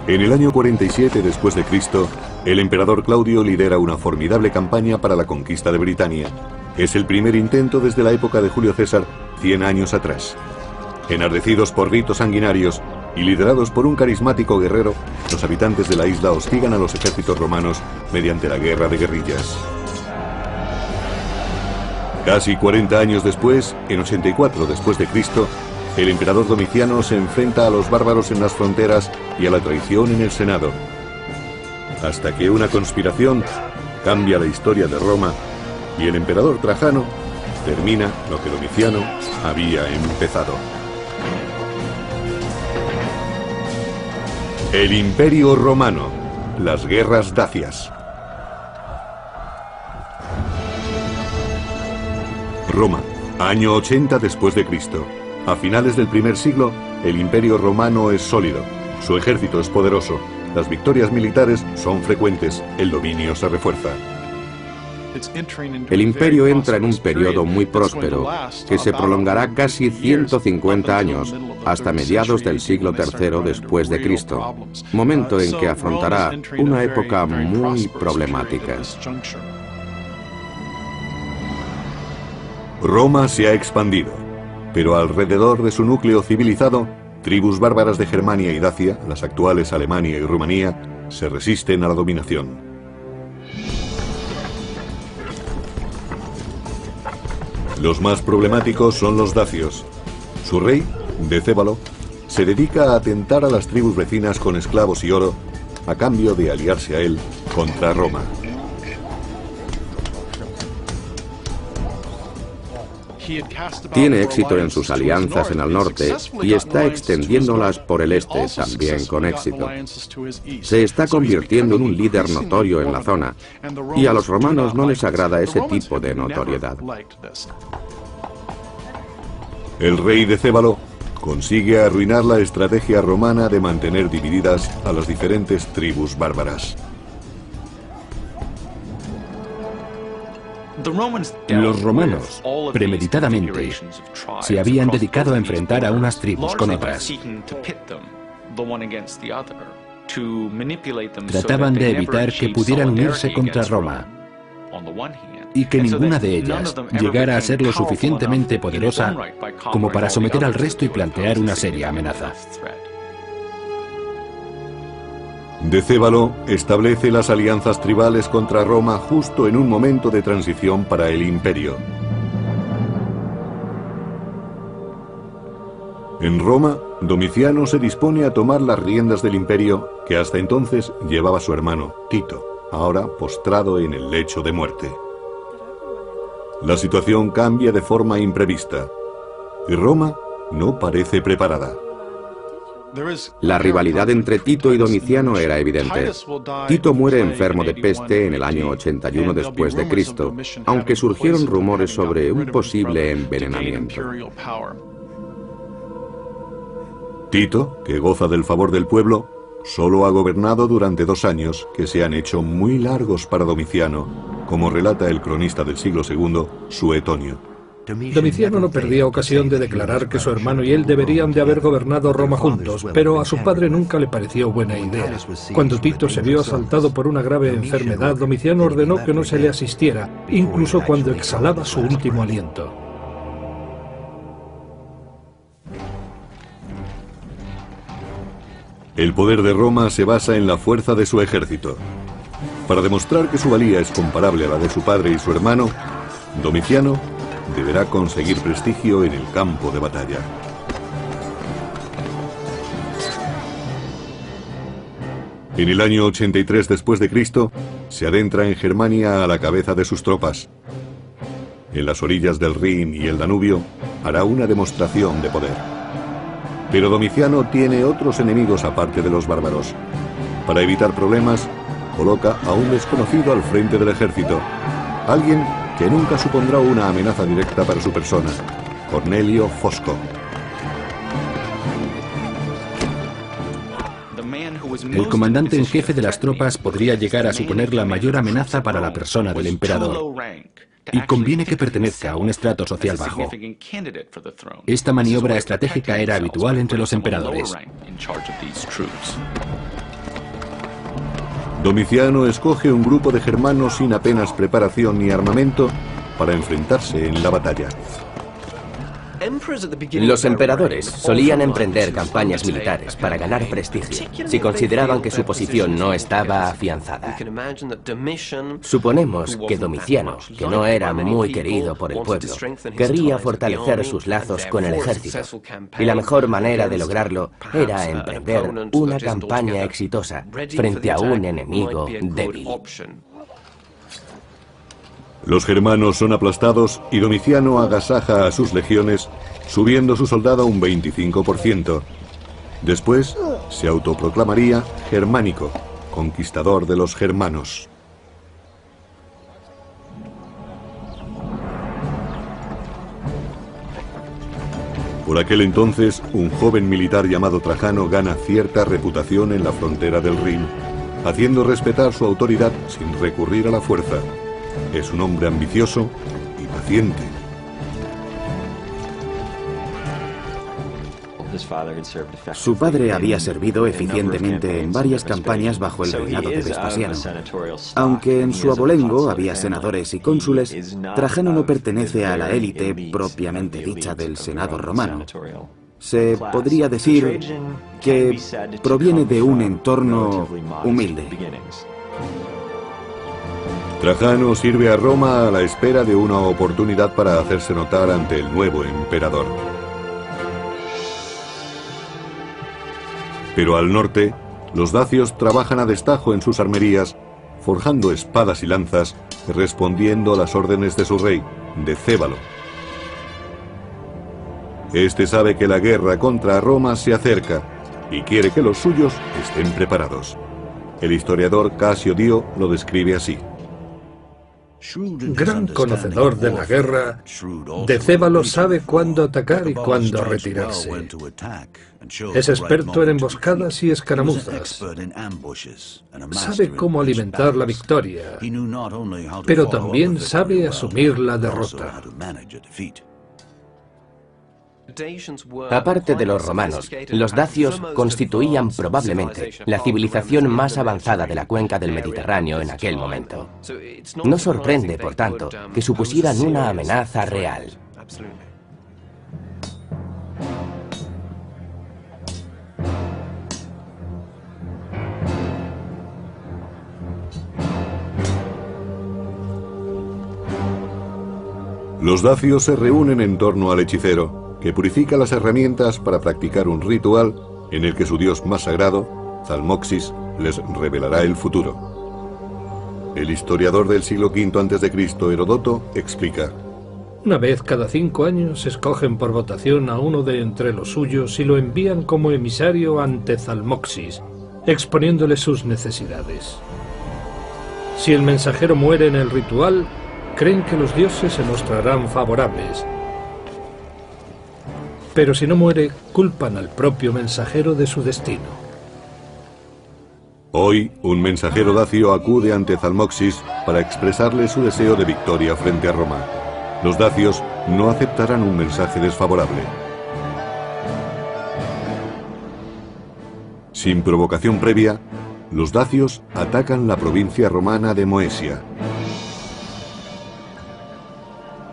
En el año 47 después de Cristo, el emperador Claudio lidera una formidable campaña para la conquista de Britania. Es el primer intento desde la época de Julio César, 100 años atrás. Enardecidos por ritos sanguinarios y liderados por un carismático guerrero, los habitantes de la isla hostigan a los ejércitos romanos mediante la guerra de guerrillas. Casi 40 años después, en 84 después de Cristo, el emperador Domiciano se enfrenta a los bárbaros en las fronteras y a la traición en el Senado, hasta que una conspiración cambia la historia de Roma y el emperador Trajano termina lo que Domiciano había empezado. El Imperio Romano, las guerras dacias. Roma, año 80 después de Cristo. A finales del primer siglo, el Imperio Romano es sólido, su ejército es poderoso, las victorias militares son frecuentes, el dominio se refuerza. El imperio entra en un periodo muy próspero, que se prolongará casi 150 años, hasta mediados del siglo III después de Cristo, momento en que afrontará una época muy problemática. Roma se ha expandido, pero alrededor de su núcleo civilizado, tribus bárbaras de Germania y Dacia, las actuales Alemania y Rumanía, se resisten a la dominación. Los más problemáticos son los dacios. Su rey, Decébalo, se dedica a atentar a las tribus vecinas con esclavos y oro, a cambio de aliarse a él contra Roma. Tiene éxito en sus alianzas en el norte y está extendiéndolas por el este también con éxito. Se está convirtiendo en un líder notorio en la zona y a los romanos no les agrada ese tipo de notoriedad. El rey Decébalo consigue arruinar la estrategia romana de mantener divididas a las diferentes tribus bárbaras. Los romanos, premeditadamente, se habían dedicado a enfrentar a unas tribus con otras. Trataban de evitar que pudieran unirse contra Roma y que ninguna de ellas llegara a ser lo suficientemente poderosa como para someter al resto y plantear una seria amenaza. Decébalo establece las alianzas tribales contra Roma justo en un momento de transición para el imperio. En Roma, Domiciano se dispone a tomar las riendas del imperio que hasta entonces llevaba su hermano, Tito, ahora postrado en el lecho de muerte. La situación cambia de forma imprevista y Roma no parece preparada. La rivalidad entre Tito y Domiciano era evidente. Tito muere enfermo de peste en el año 81 después de Cristo, aunque surgieron rumores sobre un posible envenenamiento. Tito, que goza del favor del pueblo, solo ha gobernado durante 2 años que se han hecho muy largos para Domiciano, como relata el cronista del siglo II, Suetonio. Domiciano no perdía ocasión de declarar que su hermano y él deberían de haber gobernado Roma juntos, pero a su padre nunca le pareció buena idea. Cuando Tito se vio asaltado por una grave enfermedad, Domiciano ordenó que no se le asistiera, incluso cuando exhalaba su último aliento. El poder de Roma se basa en la fuerza de su ejército. Para demostrar que su valía es comparable a la de su padre y su hermano, Domiciano deberá conseguir prestigio en el campo de batalla. En el año 83 después de Cristo, se adentra en Germania a la cabeza de sus tropas. En las orillas del Rin y el Danubio, hará una demostración de poder. Pero Domiciano tiene otros enemigos aparte de los bárbaros. Para evitar problemas, coloca a un desconocido al frente del ejército, alguien que nunca supondrá una amenaza directa para su persona, Cornelio Fosco. El comandante en jefe de las tropas podría llegar a suponer la mayor amenaza para la persona del emperador. Y conviene que pertenezca a un estrato social bajo. Esta maniobra estratégica era habitual entre los emperadores. Domiciano escoge un grupo de germanos sin apenas preparación ni armamento para enfrentarse en la batalla. Los emperadores solían emprender campañas militares para ganar prestigio, si consideraban que su posición no estaba afianzada. Suponemos que Domiciano, que no era muy querido por el pueblo, querría fortalecer sus lazos con el ejército, y la mejor manera de lograrlo era emprender una campaña exitosa frente a un enemigo débil. Los germanos son aplastados y Domiciano agasaja a sus legiones, subiendo su soldado un 25%. Después se autoproclamaría germánico, conquistador de los germanos. Por aquel entonces, un joven militar llamado Trajano gana cierta reputación en la frontera del Rin, haciendo respetar su autoridad sin recurrir a la fuerza. Es un hombre ambicioso y paciente. Su padre había servido eficientemente en varias campañas bajo el reinado de Vespasiano. Aunque en su abolengo había senadores y cónsules, Trajano no pertenece a la élite propiamente dicha del Senado romano. Se podría decir que proviene de un entorno humilde. Trajano sirve a Roma a la espera de una oportunidad para hacerse notar ante el nuevo emperador. Pero al norte, los dacios trabajan a destajo en sus armerías, forjando espadas y lanzas, respondiendo a las órdenes de su rey, Decébalo. Este sabe que la guerra contra Roma se acerca y quiere que los suyos estén preparados. El historiador Casio Dio lo describe así. Gran conocedor de la guerra, Decébalo sabe cuándo atacar y cuándo retirarse. Es experto en emboscadas y escaramuzas. Sabe cómo alimentar la victoria, pero también sabe asumir la derrota. Aparte de los romanos, los dacios constituían probablemente la civilización más avanzada de la cuenca del Mediterráneo en aquel momento. No sorprende, por tanto, que supusieran una amenaza real. Los dacios se reúnen en torno al hechicero, que purifica las herramientas para practicar un ritual en el que su dios más sagrado, Zalmoxis, les revelará el futuro. El historiador del siglo V a.C., Heródoto, explica: una vez cada 5 años escogen por votación a uno de entre los suyos y lo envían como emisario ante Zalmoxis, exponiéndole sus necesidades. Si el mensajero muere en el ritual, creen que los dioses se mostrarán favorables. Pero si no muere, culpan al propio mensajero de su destino. Hoy, un mensajero dacio acude ante Zalmoxis para expresarle su deseo de victoria frente a Roma. Los dacios no aceptarán un mensaje desfavorable. Sin provocación previa, los dacios atacan la provincia romana de Moesia.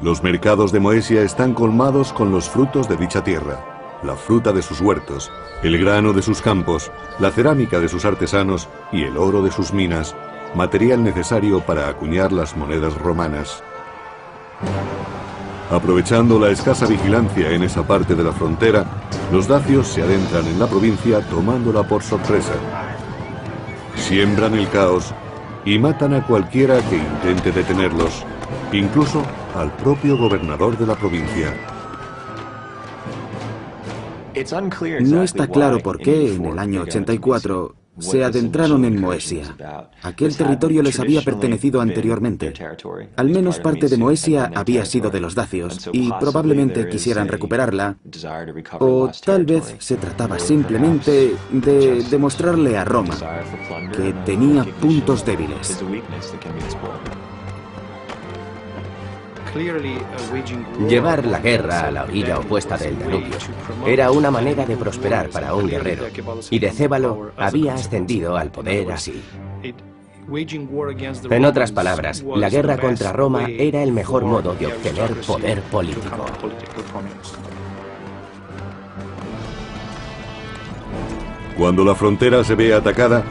Los mercados de Moesia están colmados con los frutos de dicha tierra, la fruta de sus huertos, el grano de sus campos, la cerámica de sus artesanos y el oro de sus minas, material necesario para acuñar las monedas romanas. Aprovechando la escasa vigilancia en esa parte de la frontera, los dacios se adentran en la provincia tomándola por sorpresa. Siembran el caos y matan a cualquiera que intente detenerlos, incluso al propio gobernador de la provincia. No está claro por qué en el año 84 se adentraron en Moesia. Aquel territorio les había pertenecido anteriormente. Al menos parte de Moesia había sido de los dacios y probablemente quisieran recuperarla, o tal vez se trataba simplemente de demostrarle a Roma que tenía puntos débiles. Llevar la guerra a la orilla opuesta del Danubio era una manera de prosperar para un guerrero, y Decébalo había ascendido al poder así. En otras palabras, la guerra contra Roma era el mejor modo de obtener poder político. Cuando la frontera se ve atacada,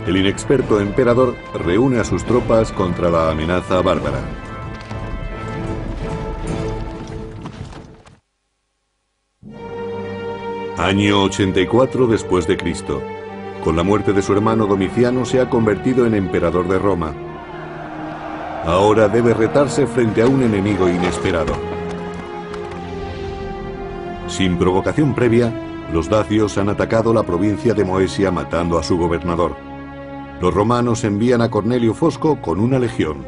el inexperto emperador reúne a sus tropas contra la amenaza bárbara. Año 84 después de Cristo. Con la muerte de su hermano Domiciano se ha convertido en emperador de Roma. Ahora debe retarse frente a un enemigo inesperado. Sin provocación previa, los dacios han atacado la provincia de Moesia matando a su gobernador. Los romanos envían a Cornelio Fosco con una legión.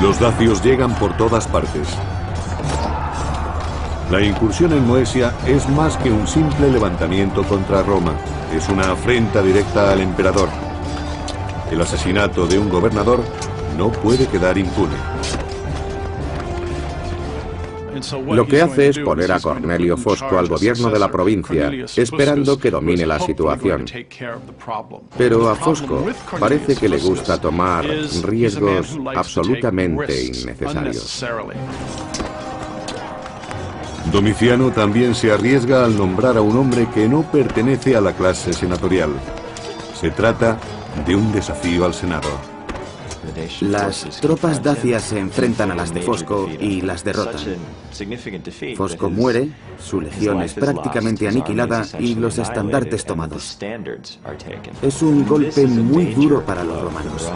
Los dacios llegan por todas partes. La incursión en Moesia es más que un simple levantamiento contra Roma. Es una afrenta directa al emperador. El asesinato de un gobernador no puede quedar impune. Lo que hace es poner a Cornelio Fosco al gobierno de la provincia, esperando que domine la situación. Pero a Fosco parece que le gusta tomar riesgos absolutamente innecesarios. Domiciano también se arriesga al nombrar a un hombre que no pertenece a la clase senatorial. Se trata de un desafío al Senado. Las tropas dacias se enfrentan a las de Fosco y las derrotan. Fosco muere, su legión es prácticamente aniquilada y los estandartes tomados. Es un golpe muy duro para los romanos.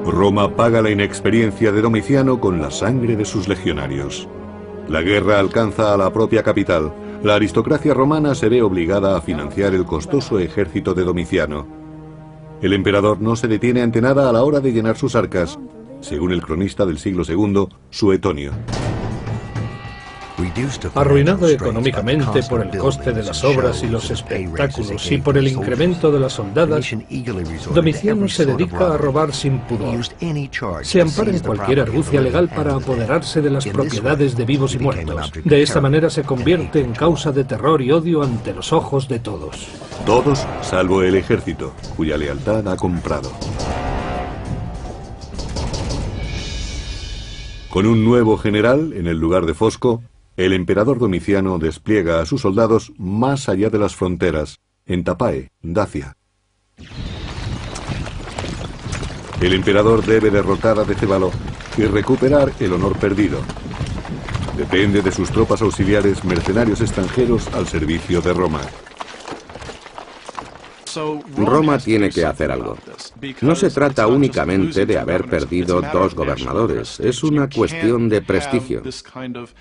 Roma paga la inexperiencia de Domiciano con la sangre de sus legionarios. La guerra alcanza a la propia capital. La aristocracia romana se ve obligada a financiar el costoso ejército de Domiciano. El emperador no se detiene ante nada a la hora de llenar sus arcas, según el cronista del siglo II, Suetonio. Arruinado económicamente por el coste de las obras y los espectáculos y por el incremento de las soldadas, Domiciano se dedica a robar sin pudor. Se ampara en cualquier argucia legal para apoderarse de las propiedades de vivos y muertos. De esta manera se convierte en causa de terror y odio ante los ojos de todos. Todos, salvo el ejército, cuya lealtad ha comprado. Con un nuevo general en el lugar de Fosco, el emperador Domiciano despliega a sus soldados más allá de las fronteras, en Tapae, Dacia. El emperador debe derrotar a Decébalo y recuperar el honor perdido. Depende de sus tropas auxiliares, mercenarios extranjeros al servicio de Roma. Roma tiene que hacer algo. No se trata únicamente de haber perdido 2 gobernadores, es una cuestión de prestigio.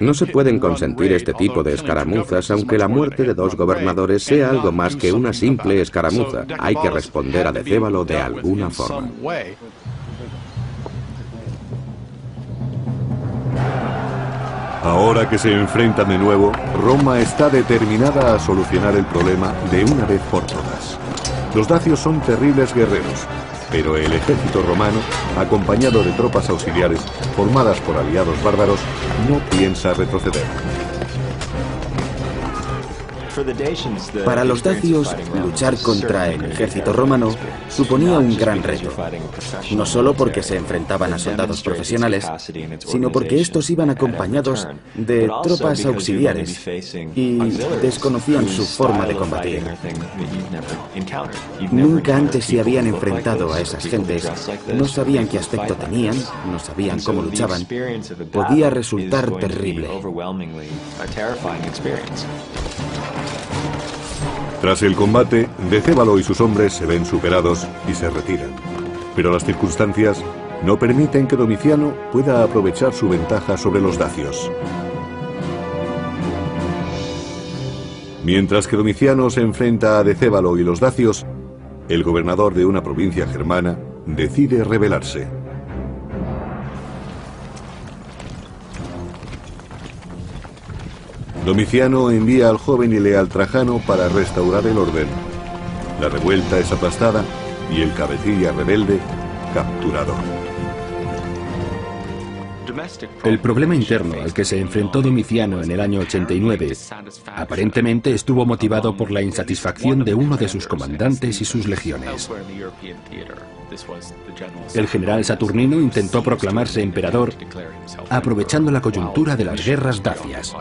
No se pueden consentir este tipo de escaramuzas, aunque la muerte de 2 gobernadores sea algo más que una simple escaramuza. Hay que responder a Decébalo de alguna forma. Ahora que se enfrentan de nuevo, Roma está determinada a solucionar el problema de una vez por todas. Los dacios son terribles guerreros, pero el ejército romano, acompañado de tropas auxiliares formadas por aliados bárbaros, no piensa retroceder. Para los dacios, luchar contra el ejército romano suponía un gran reto, no solo porque se enfrentaban a soldados profesionales, sino porque estos iban acompañados de tropas auxiliares y desconocían su forma de combatir. Nunca antes se habían enfrentado a esas gentes, no sabían qué aspecto tenían, no sabían cómo luchaban. Podía resultar terrible. Tras el combate, Decébalo y sus hombres se ven superados y se retiran. Pero las circunstancias no permiten que Domiciano pueda aprovechar su ventaja sobre los dacios. Mientras que Domiciano se enfrenta a Decébalo y los dacios, el gobernador de una provincia germana decide rebelarse. Domiciano envía al joven y leal Trajano para restaurar el orden. La revuelta es aplastada y el cabecilla rebelde capturado. El problema interno al que se enfrentó Domiciano en el año 89 aparentemente estuvo motivado por la insatisfacción de uno de sus comandantes y sus legiones. El general Saturnino intentó proclamarse emperador aprovechando la coyuntura de las guerras dacias.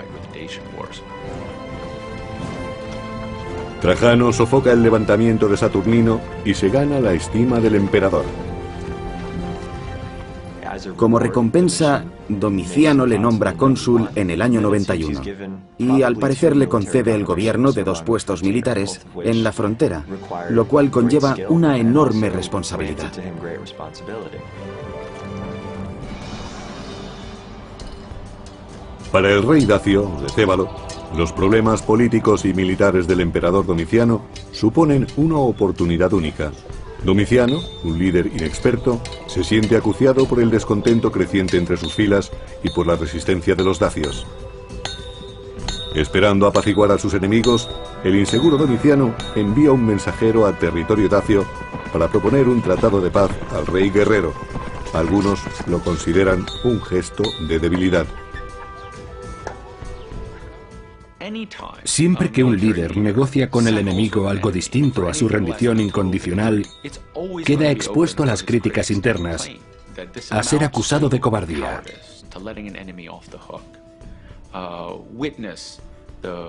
Trajano sofoca el levantamiento de Saturnino y se gana la estima del emperador. Como recompensa, Domiciano le nombra cónsul en el año 91 y al parecer le concede el gobierno de 2 puestos militares en la frontera, lo cual conlleva una enorme responsabilidad. Para el rey dacio, Decébalo, los problemas políticos y militares del emperador Domiciano suponen una oportunidad única. Domiciano, un líder inexperto, se siente acuciado por el descontento creciente entre sus filas y por la resistencia de los dacios. Esperando apaciguar a sus enemigos, el inseguro Domiciano envía un mensajero a territorio dacio para proponer un tratado de paz al rey guerrero. Algunos lo consideran un gesto de debilidad. Siempre que un líder negocia con el enemigo algo distinto a su rendición incondicional, queda expuesto a las críticas internas, a ser acusado de cobardía.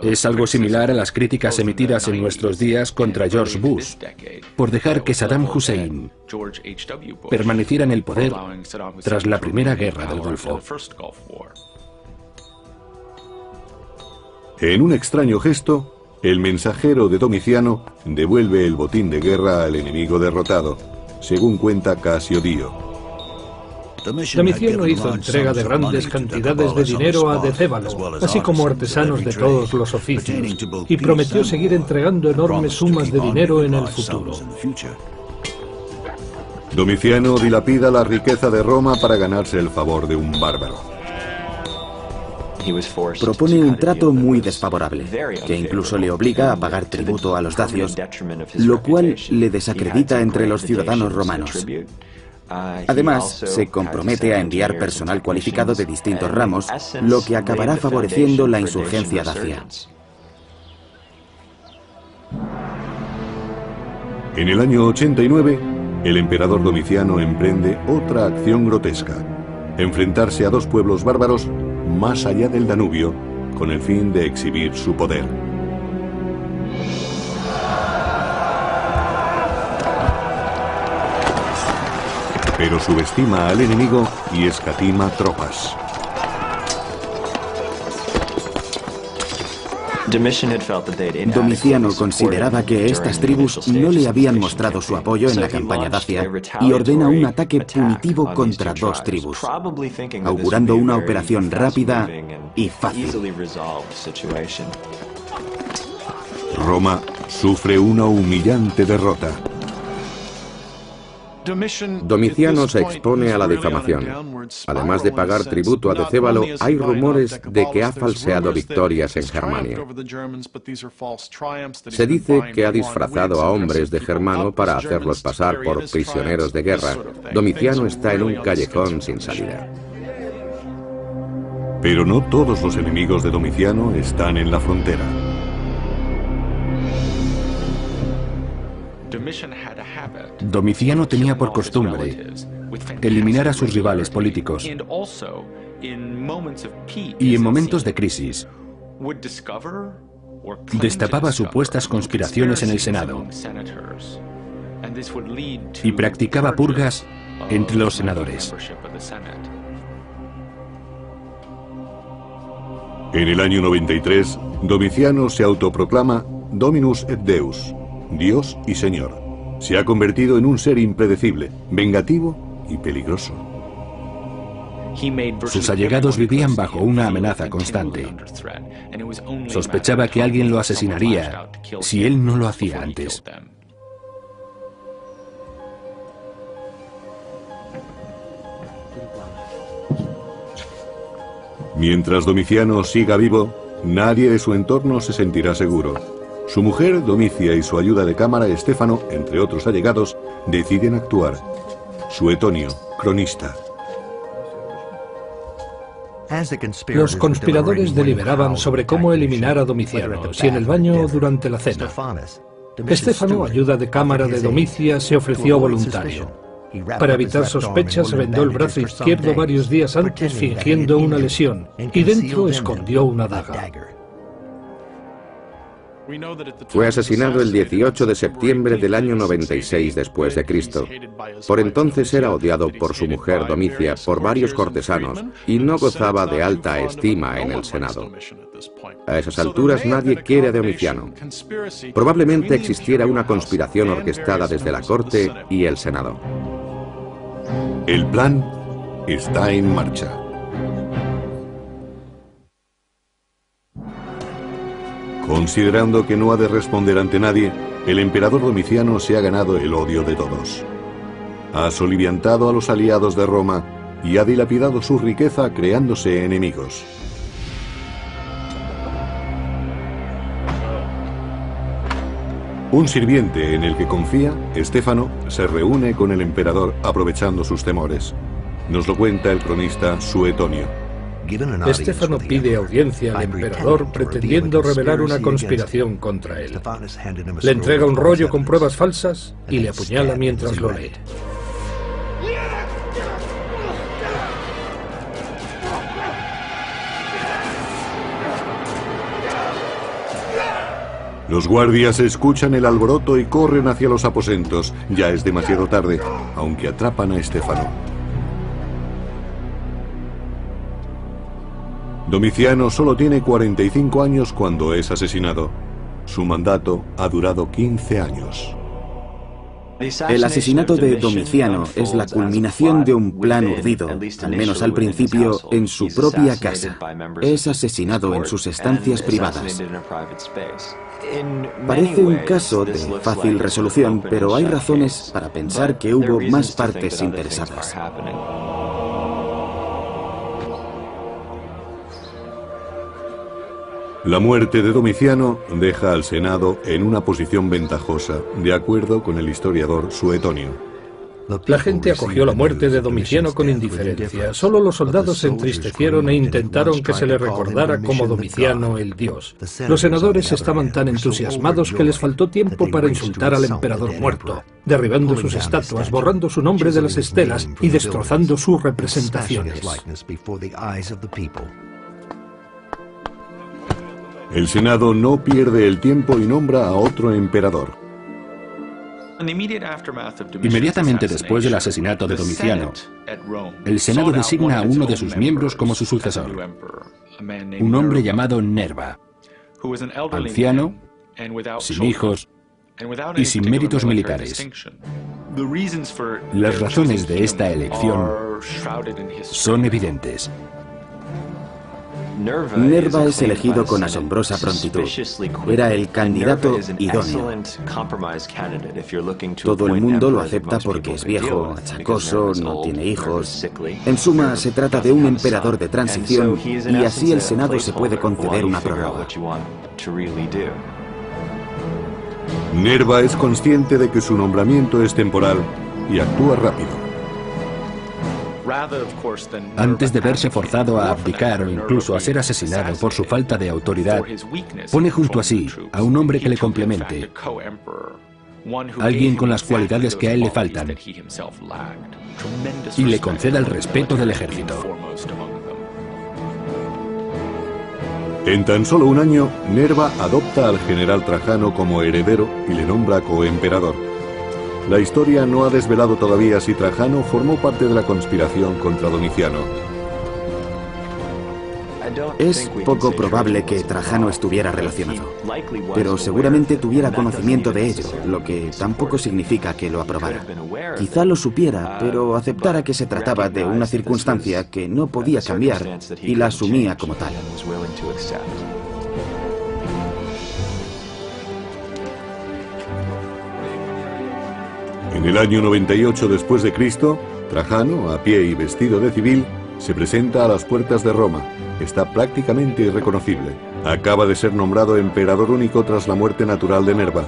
Es algo similar a las críticas emitidas en nuestros días contra George Bush por dejar que Saddam Hussein permaneciera en el poder tras la Primera Guerra del Golfo. En un extraño gesto, el mensajero de Domiciano devuelve el botín de guerra al enemigo derrotado, según cuenta Casio Dio. Domiciano hizo entrega de grandes cantidades de dinero a Decébalo, así como artesanos de todos los oficios, y prometió seguir entregando enormes sumas de dinero en el futuro. Domiciano dilapida la riqueza de Roma para ganarse el favor de un bárbaro. Propone un trato muy desfavorable, que incluso le obliga a pagar tributo a los dacios, lo cual le desacredita entre los ciudadanos romanos. Además, se compromete a enviar personal cualificado de distintos ramos, lo que acabará favoreciendo la insurgencia dacia. En el año 89, el emperador Domiciano emprende otra acción grotesca: enfrentarse a 2 pueblos bárbaros más allá del Danubio, con el fin de exhibir su poder. Pero subestima al enemigo y escatima tropas. Domiciano consideraba que estas tribus no le habían mostrado su apoyo en la campaña dacia y ordena un ataque punitivo contra 2 tribus, augurando una operación rápida y fácil. Roma sufre una humillante derrota. Domiciano se expone a la difamación. Además de pagar tributo a Decébalo, hay rumores de que ha falseado victorias en Germania. Se dice que ha disfrazado a hombres de Germano para hacerlos pasar por prisioneros de guerra. Domiciano está en un callejón sin salida. Pero no todos los enemigos de Domiciano están en la frontera. Domiciano tenía por costumbre eliminar a sus rivales políticos y en momentos de crisis destapaba supuestas conspiraciones en el Senado y practicaba purgas entre los senadores. En el año 93, Domiciano se autoproclama Dominus et Deus, Dios y Señor. Se ha convertido en un ser impredecible, vengativo y peligroso. Sus allegados vivían bajo una amenaza constante. Sospechaba que alguien lo asesinaría si él no lo hacía antes. Mientras Domiciano siga vivo, nadie de su entorno se sentirá seguro. Su mujer, Domicia, y su ayuda de cámara, Estéfano, entre otros allegados, deciden actuar. Suetonio, cronista. Los conspiradores deliberaban sobre cómo eliminar a Domiciano, si en el baño o durante la cena. Estéfano, ayuda de cámara de Domicia, se ofreció voluntario. Para evitar sospechas, se vendó el brazo izquierdo varios días antes fingiendo una lesión y dentro escondió una daga. Fue asesinado el 18 de septiembre del año 96 después de Cristo. Por entonces era odiado por su mujer Domicia, por varios cortesanos, y no gozaba de alta estima en el Senado. A esas alturas nadie quiere a Domiciano. Probablemente existiera una conspiración orquestada desde la corte y el Senado. El plan está en marcha. Considerando que no ha de responder ante nadie, el emperador Domiciano se ha ganado el odio de todos. Ha soliviantado a los aliados de Roma y ha dilapidado su riqueza creándose enemigos. Un sirviente en el que confía, Estéfano, se reúne con el emperador aprovechando sus temores. Nos lo cuenta el cronista Suetonio. Estéfano pide audiencia al emperador pretendiendo revelar una conspiración contra él. Le entrega un rollo con pruebas falsas y le apuñala mientras lo lee. Los guardias escuchan el alboroto y corren hacia los aposentos. Ya es demasiado tarde, aunque atrapan a Estéfano. Domiciano solo tiene 45 años cuando es asesinado. Su mandato ha durado 15 años. El asesinato de Domiciano es la culminación de un plan urdido, al menos al principio, en su propia casa. Es asesinado en sus estancias privadas. Parece un caso de fácil resolución, pero hay razones para pensar que hubo más partes interesadas. La muerte de Domiciano deja al Senado en una posición ventajosa, de acuerdo con el historiador Suetonio. La gente acogió la muerte de Domiciano con indiferencia. Solo los soldados se entristecieron e intentaron que se le recordara como Domiciano el dios. Los senadores estaban tan entusiasmados que les faltó tiempo para insultar al emperador muerto, derribando sus estatuas, borrando su nombre de las estelas y destrozando sus representaciones. El Senado no pierde el tiempo y nombra a otro emperador. Inmediatamente después del asesinato de Domiciano, el Senado designa a uno de sus miembros como su sucesor, un hombre llamado Nerva, anciano, sin hijos y sin méritos militares. Las razones de esta elección son evidentes. Nerva es elegido con asombrosa prontitud. Era el candidato idóneo. Todo el mundo lo acepta porque es viejo, achacoso, no tiene hijos. En suma, se trata de un emperador de transición y así el Senado se puede conceder una prórroga. Nerva es consciente de que su nombramiento es temporal y actúa rápido. Antes de verse forzado a abdicar o incluso a ser asesinado por su falta de autoridad, pone junto a sí a un hombre que le complemente, alguien con las cualidades que a él le faltan, y le conceda el respeto del ejército. En tan solo un año, Nerva adopta al general Trajano como heredero y le nombra coemperador. La historia no ha desvelado todavía si Trajano formó parte de la conspiración contra Domiciano. Es poco probable que Trajano estuviera relacionado, pero seguramente tuviera conocimiento de ello, lo que tampoco significa que lo aprobara. Quizá lo supiera, pero aceptara que se trataba de una circunstancia que no podía cambiar y la asumía como tal. En el año 98 después de Cristo, Trajano, a pie y vestido de civil, se presenta a las puertas de Roma. Está prácticamente irreconocible. Acaba de ser nombrado emperador único tras la muerte natural de Nerva.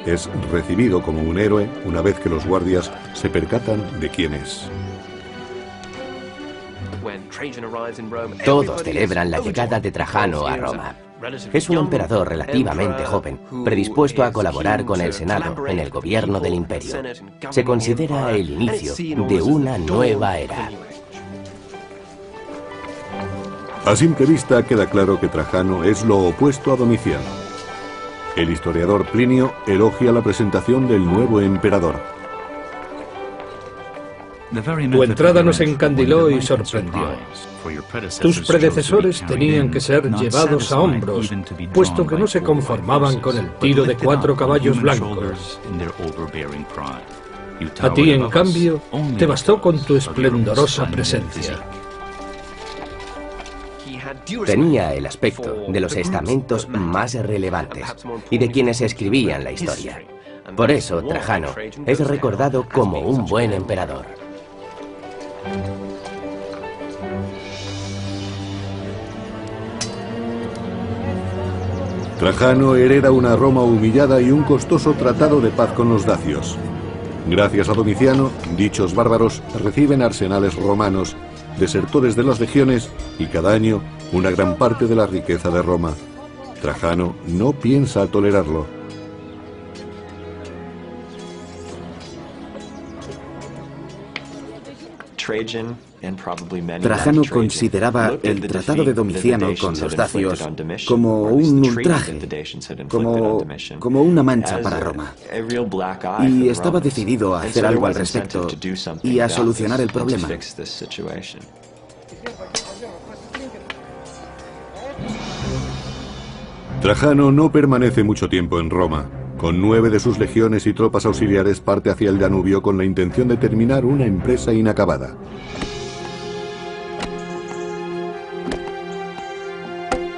Es recibido como un héroe una vez que los guardias se percatan de quién es. Todos celebran la llegada de Trajano a Roma. Es un emperador relativamente joven, predispuesto a colaborar con el Senado en el gobierno del imperio. Se considera el inicio de una nueva era. A simple vista queda claro que Trajano es lo opuesto a Domiciano. El historiador Plinio elogia la presentación del nuevo emperador. Tu entrada nos encandiló y sorprendió. Tus predecesores tenían que ser llevados a hombros, puesto que no se conformaban con el tiro de 4 caballos blancos. A ti, en cambio, te bastó con tu esplendorosa presencia. Tenía el aspecto de los estamentos más relevantes y de quienes escribían la historia. Por eso, Trajano es recordado como un buen emperador. Trajano hereda una Roma humillada y un costoso tratado de paz con los dacios. Gracias a Domiciano, dichos bárbaros reciben arsenales romanos, desertores de las legiones y cada año una gran parte de la riqueza de Roma. Trajano no piensa tolerarlo. Trajano consideraba el tratado de Domiciano con los dacios como un ultraje, como una mancha para Roma. Y estaba decidido a hacer algo al respecto y a solucionar el problema. Trajano no permanece mucho tiempo en Roma. Con 9 de sus legiones y tropas auxiliares parte hacia el Danubio con la intención de terminar una empresa inacabada.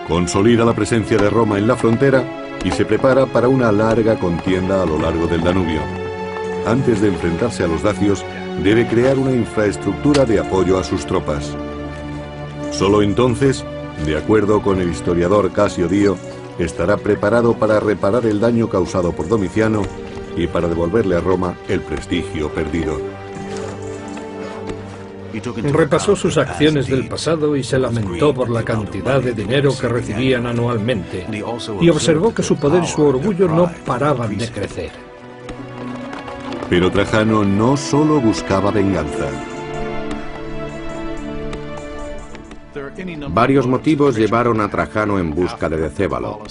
Consolida la presencia de Roma en la frontera y se prepara para una larga contienda a lo largo del Danubio. Antes de enfrentarse a los dacios, debe crear una infraestructura de apoyo a sus tropas. Solo entonces, de acuerdo con el historiador Casio Dio, estará preparado para reparar el daño causado por Domiciano y para devolverle a Roma el prestigio perdido. Repasó sus acciones del pasado y se lamentó por la cantidad de dinero que recibían anualmente, y observó que su poder y su orgullo no paraban de crecer. Pero Trajano no solo buscaba venganza. Varios motivos llevaron a Trajano en busca de Decébalo: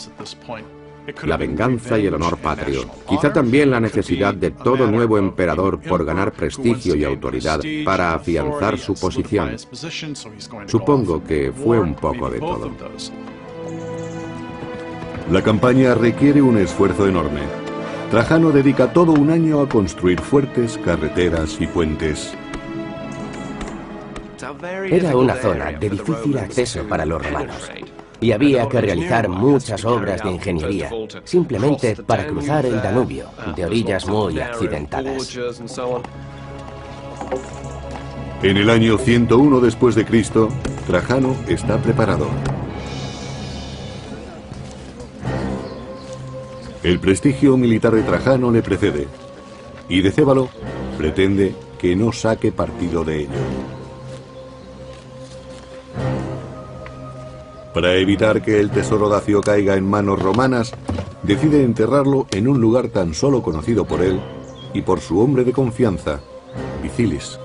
la venganza y el honor patrio, quizá también la necesidad de todo nuevo emperador por ganar prestigio y autoridad para afianzar su posición. Supongo que fue un poco de todo. La campaña requiere un esfuerzo enorme. Trajano dedica todo un año a construir fuertes, carreteras y puentes. Era una zona de difícil acceso para los romanos, y había que realizar muchas obras de ingeniería, simplemente para cruzar el Danubio, de orillas muy accidentadas. En el año 101 después de Cristo, Trajano está preparado. El prestigio militar de Trajano le precede, y Decébalo pretende que no saque partido de ello. Para evitar que el tesoro dacio caiga en manos romanas, decide enterrarlo en un lugar tan solo conocido por él y por su hombre de confianza, Vicilis.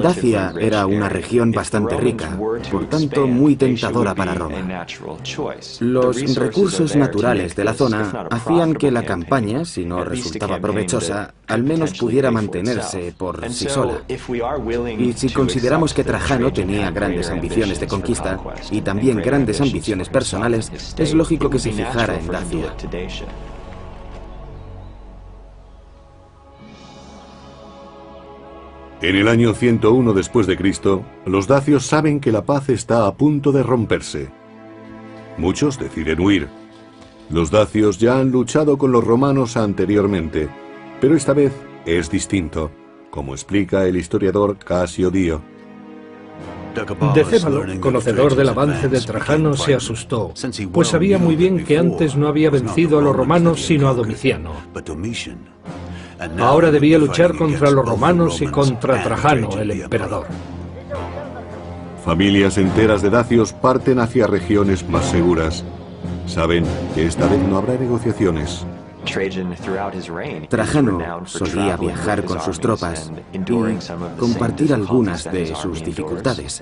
Dacia era una región bastante rica, por tanto muy tentadora para Roma. Los recursos naturales de la zona hacían que la campaña, si no resultaba provechosa, al menos pudiera mantenerse por sí sola. Y si consideramos que Trajano tenía grandes ambiciones de conquista y también grandes ambiciones personales, es lógico que se fijara en Dacia. En el año 101 después de Cristo, los dacios saben que la paz está a punto de romperse. Muchos deciden huir. Los dacios ya han luchado con los romanos anteriormente, pero esta vez es distinto, como explica el historiador Casio Dio. Decébalo, conocedor del avance de Trajano, se asustó, pues sabía muy bien que antes no había vencido a los romanos sino a Domiciano. Ahora debía luchar contra los romanos y contra Trajano, el emperador. Familias enteras de dacios parten hacia regiones más seguras. Saben que esta vez no habrá negociaciones. Trajano solía viajar con sus tropas y compartir algunas de sus dificultades.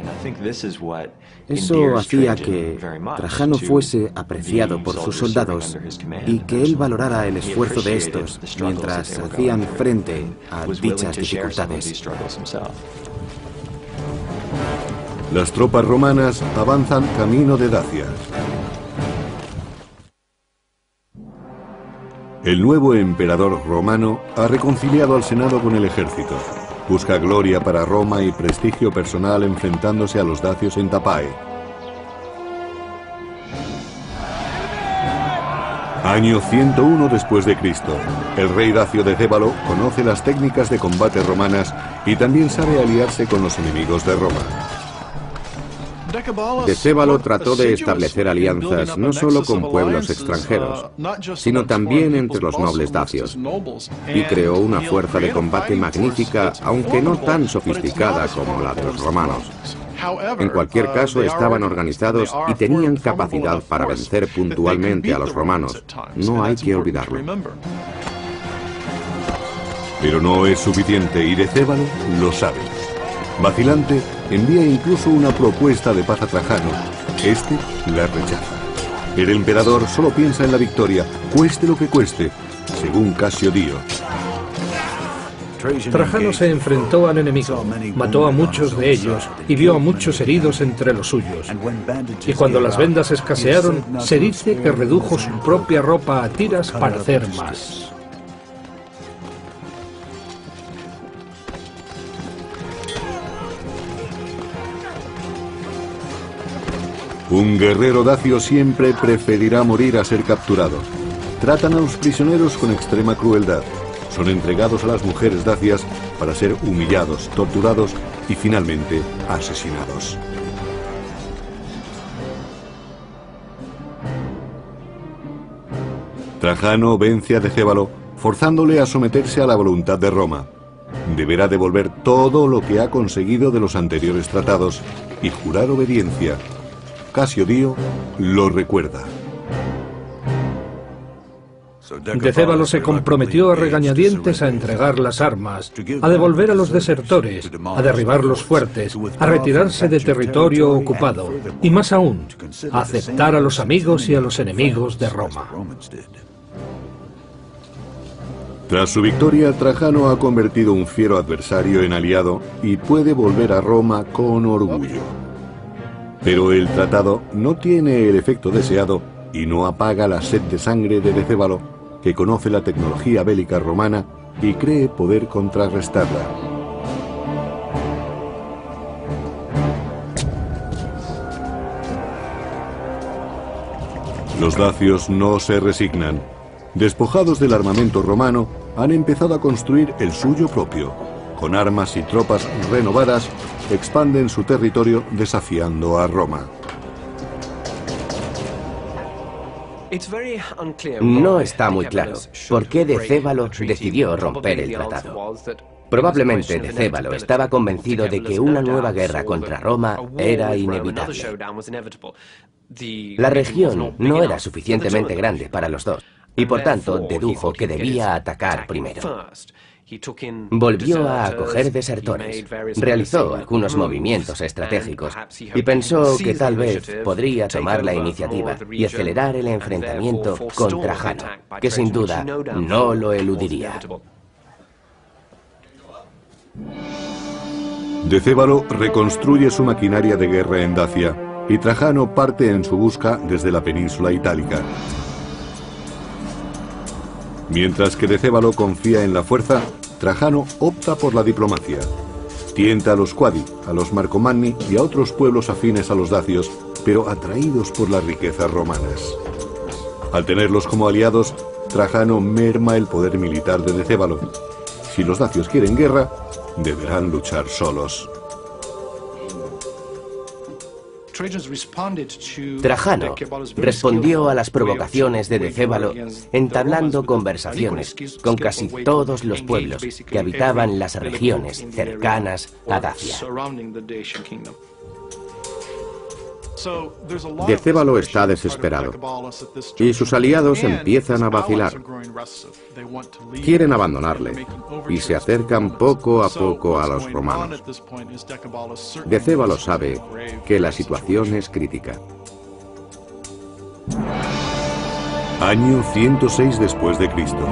Eso hacía que Trajano fuese apreciado por sus soldados y que él valorara el esfuerzo de estos mientras hacían frente a dichas dificultades. Las tropas romanas avanzan camino de Dacia. El nuevo emperador romano ha reconciliado al Senado con el ejército. Busca gloria para Roma y prestigio personal enfrentándose a los dacios en Tapae. Año 101 después de Cristo. El rey dacio Decébalo conoce las técnicas de combate romanas y también sabe aliarse con los enemigos de Roma. Decébalo trató de establecer alianzas no solo con pueblos extranjeros, sino también entre los nobles dacios, y creó una fuerza de combate magnífica, aunque no tan sofisticada como la de los romanos. En cualquier caso, estaban organizados y tenían capacidad para vencer puntualmente a los romanos. No hay que olvidarlo. Pero no es suficiente y Decébalo lo sabe. Vacilante, envía incluso una propuesta de paz a Trajano. Este la rechaza. El emperador solo piensa en la victoria, cueste lo que cueste, según Casio Dio. Trajano se enfrentó al enemigo, mató a muchos de ellos y vio a muchos heridos entre los suyos. Y cuando las vendas escasearon, se dice que redujo su propia ropa a tiras para hacer más. Un guerrero dacio siempre preferirá morir a ser capturado. Tratan a los prisioneros con extrema crueldad. Son entregados a las mujeres dacias para ser humillados, torturados y finalmente asesinados. Trajano vence a Decébalo, forzándole a someterse a la voluntad de Roma. Deberá devolver todo lo que ha conseguido de los anteriores tratados y jurar obediencia. Casio Dio lo recuerda. Decébalo se comprometió a regañadientes a entregar las armas, a devolver a los desertores, a derribar los fuertes, a retirarse de territorio ocupado y más aún, a aceptar a los amigos y a los enemigos de Roma. Tras su victoria, Trajano ha convertido un fiero adversario en aliado y puede volver a Roma con orgullo. Pero el tratado no tiene el efecto deseado y no apaga la sed de sangre de Decébalo, que conoce la tecnología bélica romana y cree poder contrarrestarla. Los dacios no se resignan. Despojados del armamento romano, han empezado a construir el suyo propio. Con armas y tropas renovadas, expanden su territorio desafiando a Roma. No está muy claro por qué Decébalo decidió romper el tratado. Probablemente Decébalo estaba convencido de que una nueva guerra contra Roma era inevitable. La región no era suficientemente grande para los dos, y por tanto dedujo que debía atacar primero. Volvió a acoger desertores, realizó algunos movimientos estratégicos y pensó que tal vez podría tomar la iniciativa y acelerar el enfrentamiento con Trajano, que sin duda no lo eludiría. Decébalo reconstruye su maquinaria de guerra en Dacia y Trajano parte en su busca desde la península itálica. Mientras que Decébalo confía en la fuerza, Trajano opta por la diplomacia. Tienta a los Quadi, a los Marcomanni y a otros pueblos afines a los dacios, pero atraídos por las riquezas romanas. Al tenerlos como aliados, Trajano merma el poder militar de Decébalo. Si los dacios quieren guerra, deberán luchar solos. Trajano respondió a las provocaciones de Decébalo entablando conversaciones con casi todos los pueblos que habitaban las regiones cercanas a Dacia. Decébalo está desesperado y sus aliados empiezan a vacilar. Quieren abandonarle y se acercan poco a poco a los romanos. Decébalo sabe que la situación es crítica. Año 106 después de Cristo.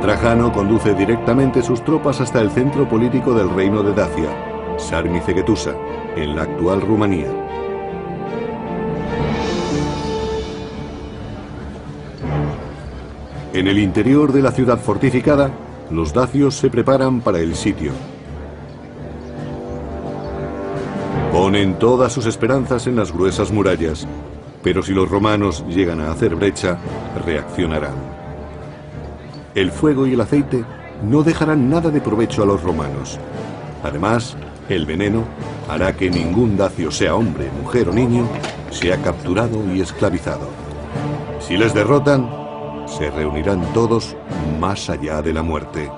Trajano conduce directamente sus tropas hasta el centro político del reino de Dacia, Sarmizegetusa, en la actual Rumanía. En el interior de la ciudad fortificada, los dacios se preparan para el sitio. Ponen todas sus esperanzas en las gruesas murallas, pero si los romanos llegan a hacer brecha, reaccionarán. El fuego y el aceite no dejarán nada de provecho a los romanos. Además, el veneno hará que ningún dacio, sea hombre, mujer o niño, sea capturado y esclavizado. Si les derrotan, se reunirán todos más allá de la muerte.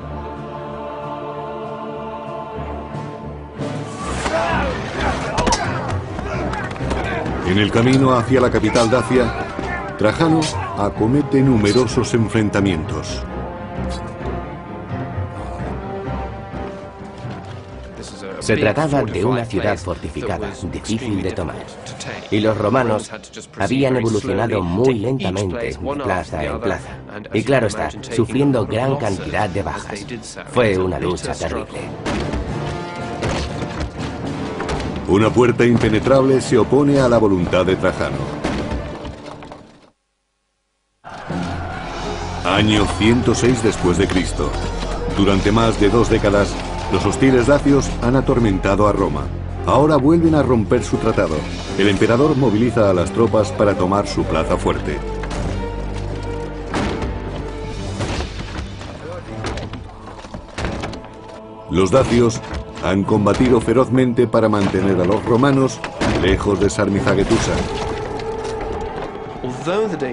En el camino hacia la capital dacia, Trajano acomete numerosos enfrentamientos. Se trataba de una ciudad fortificada, difícil de tomar. Y los romanos habían evolucionado muy lentamente de plaza en plaza. Y claro está, sufriendo gran cantidad de bajas. Fue una lucha terrible. Una puerta impenetrable se opone a la voluntad de Trajano. Año 106 después de Cristo. Durante más de 2 décadas, los hostiles dacios han atormentado a Roma. Ahora vuelven a romper su tratado. El emperador moviliza a las tropas para tomar su plaza fuerte. Los dacios han combatido ferozmente para mantener a los romanos lejos de Sarmizagetusa.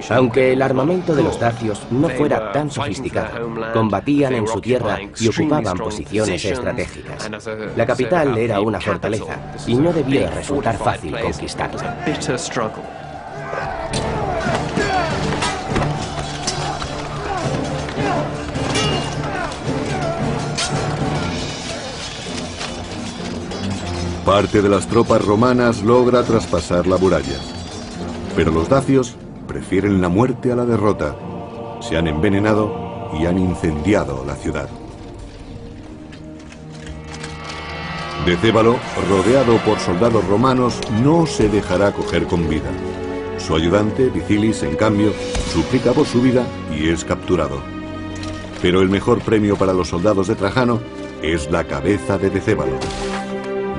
Aunque el armamento de los dacios no fuera tan sofisticado, combatían en su tierra y ocupaban posiciones estratégicas. La capital era una fortaleza y no debía resultar fácil conquistarla. Parte de las tropas romanas logra traspasar la muralla. Pero los dacios prefieren la muerte a la derrota. Se han envenenado y han incendiado la ciudad. Decébalo, rodeado por soldados romanos, no se dejará coger con vida. Su ayudante, Vicilis, en cambio, suplica por su vida y es capturado. Pero el mejor premio para los soldados de Trajano es la cabeza de Decébalo.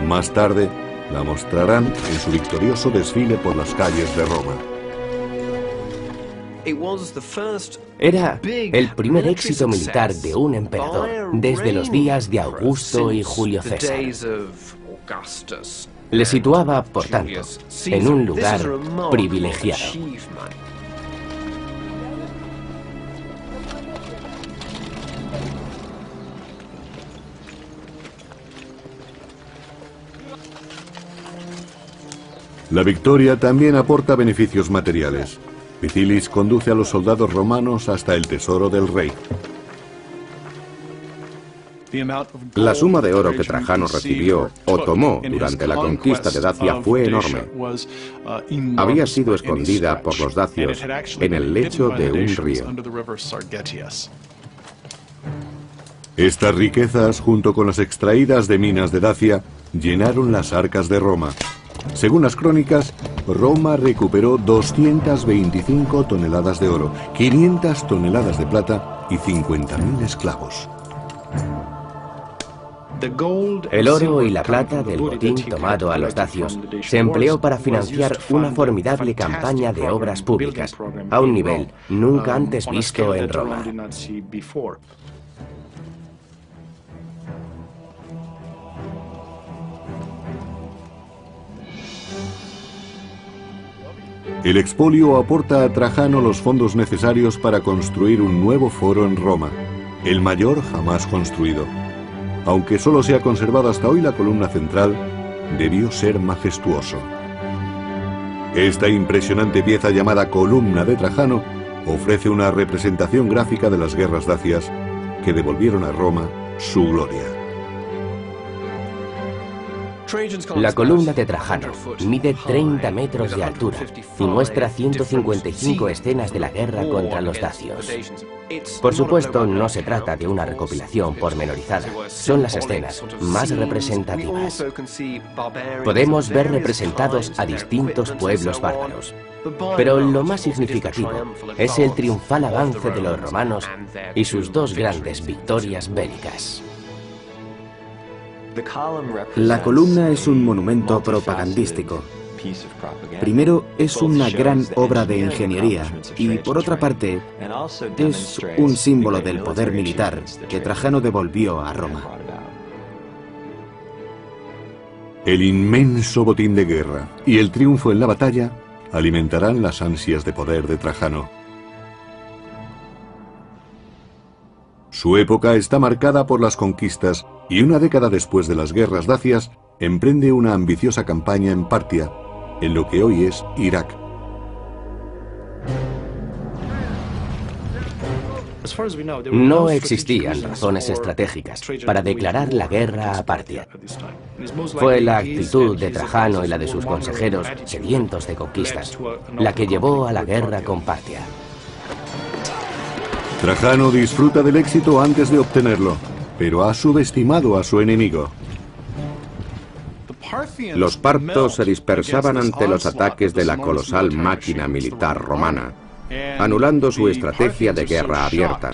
Más tarde, la mostrarán en su victorioso desfile por las calles de Roma. Era el primer éxito militar de un emperador desde los días de Augusto y Julio César. Le situaba, por tanto, en un lugar privilegiado. La victoria también aporta beneficios materiales. Vicilis conduce a los soldados romanos hasta el tesoro del rey. La suma de oro que Trajano recibió o tomó durante la conquista de Dacia fue enorme. Había sido escondida por los dacios en el lecho de un río. Estas riquezas, junto con las extraídas de minas de Dacia, llenaron las arcas de Roma. Según las crónicas, Roma recuperó 225 toneladas de oro, 500 toneladas de plata y 50.000 esclavos. El oro y la plata del botín tomado a los dacios se empleó para financiar una formidable campaña de obras públicas, a un nivel nunca antes visto en Roma. El expolio aporta a Trajano los fondos necesarios para construir un nuevo foro en Roma, el mayor jamás construido. Aunque solo se ha conservado hasta hoy la columna central, debió ser majestuoso. Esta impresionante pieza llamada Columna de Trajano ofrece una representación gráfica de las guerras dacias que devolvieron a Roma su gloria. La columna de Trajano mide 30 metros de altura y muestra 155 escenas de la guerra contra los dacios. Por supuesto, no se trata de una recopilación pormenorizada, son las escenas más representativas. Podemos ver representados a distintos pueblos bárbaros, pero lo más significativo es el triunfal avance de los romanos y sus dos grandes victorias bélicas. La columna es un monumento propagandístico. Primero, es una gran obra de ingeniería y, por otra parte, es un símbolo del poder militar que Trajano devolvió a Roma. El inmenso botín de guerra y el triunfo en la batalla alimentarán las ansias de poder de Trajano. Su época está marcada por las conquistas y una década después de las guerras dacias emprende una ambiciosa campaña en Partia, en lo que hoy es Irak. No existían razones estratégicas para declarar la guerra a Partia. Fue la actitud de Trajano y la de sus consejeros, sedientos de conquistas, la que llevó a la guerra con Partia. Trajano disfruta del éxito antes de obtenerlo, pero ha subestimado a su enemigo. Los partos se dispersaban ante los ataques de la colosal máquina militar romana, anulando su estrategia de guerra abierta.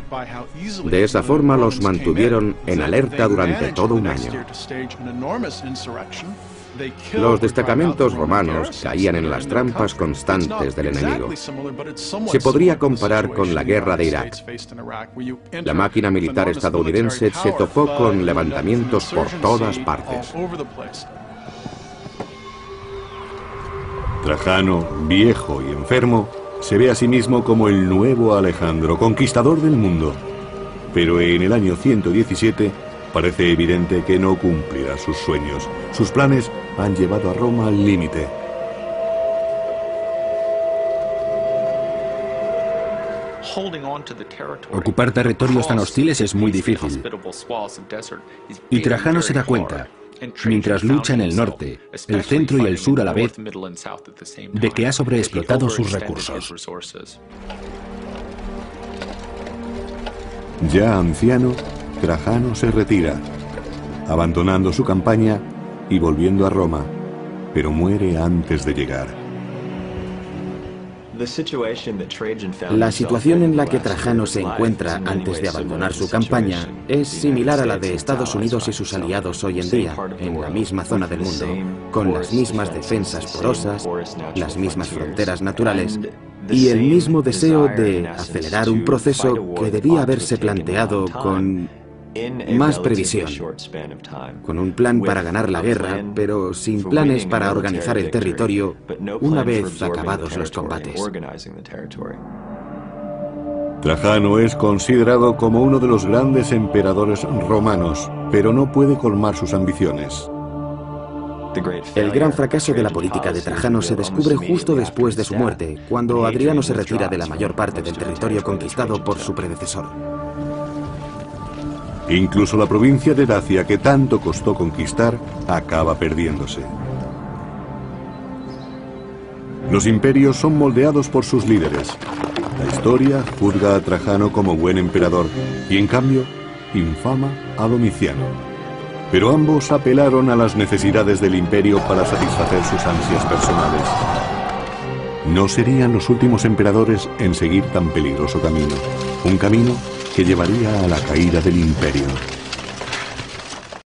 De esa forma los mantuvieron en alerta durante todo un año. Los destacamentos romanos caían en las trampas constantes del enemigo. Se podría comparar con la guerra de Irak. La máquina militar estadounidense se topó con levantamientos por todas partes. Trajano, viejo y enfermo, se ve a sí mismo como el nuevo Alejandro, conquistador del mundo. Pero en el año 117 parece evidente que no cumplirá sus sueños. Sus planes han llevado a Roma al límite. Ocupar territorios tan hostiles es muy difícil. Y Trajano se da cuenta, mientras lucha en el norte, el centro y el sur a la vez, de que ha sobreexplotado sus recursos. Ya anciano, Trajano se retira, abandonando su campaña y volviendo a Roma, pero muere antes de llegar. La situación en la que Trajano se encuentra antes de abandonar su campaña es similar a la de Estados Unidos y sus aliados hoy en día, en la misma zona del mundo, con las mismas defensas porosas, las mismas fronteras naturales y el mismo deseo de acelerar un proceso que debía haberse planteado con más previsión, con un plan para ganar la guerra, pero sin planes para organizar el territorio una vez acabados los combates. Trajano es considerado como uno de los grandes emperadores romanos, pero no puede colmar sus ambiciones. El gran fracaso de la política de Trajano se descubre justo después de su muerte, cuando Adriano se retira de la mayor parte del territorio conquistado por su predecesor. Incluso la provincia de Dacia, que tanto costó conquistar, acaba perdiéndose. Los imperios son moldeados por sus líderes. La historia juzga a Trajano como buen emperador y, en cambio, infama a Domiciano. Pero ambos apelaron a las necesidades del imperio para satisfacer sus ansias personales. No serían los últimos emperadores en seguir tan peligroso camino, un camino que llevaría a la caída del imperio.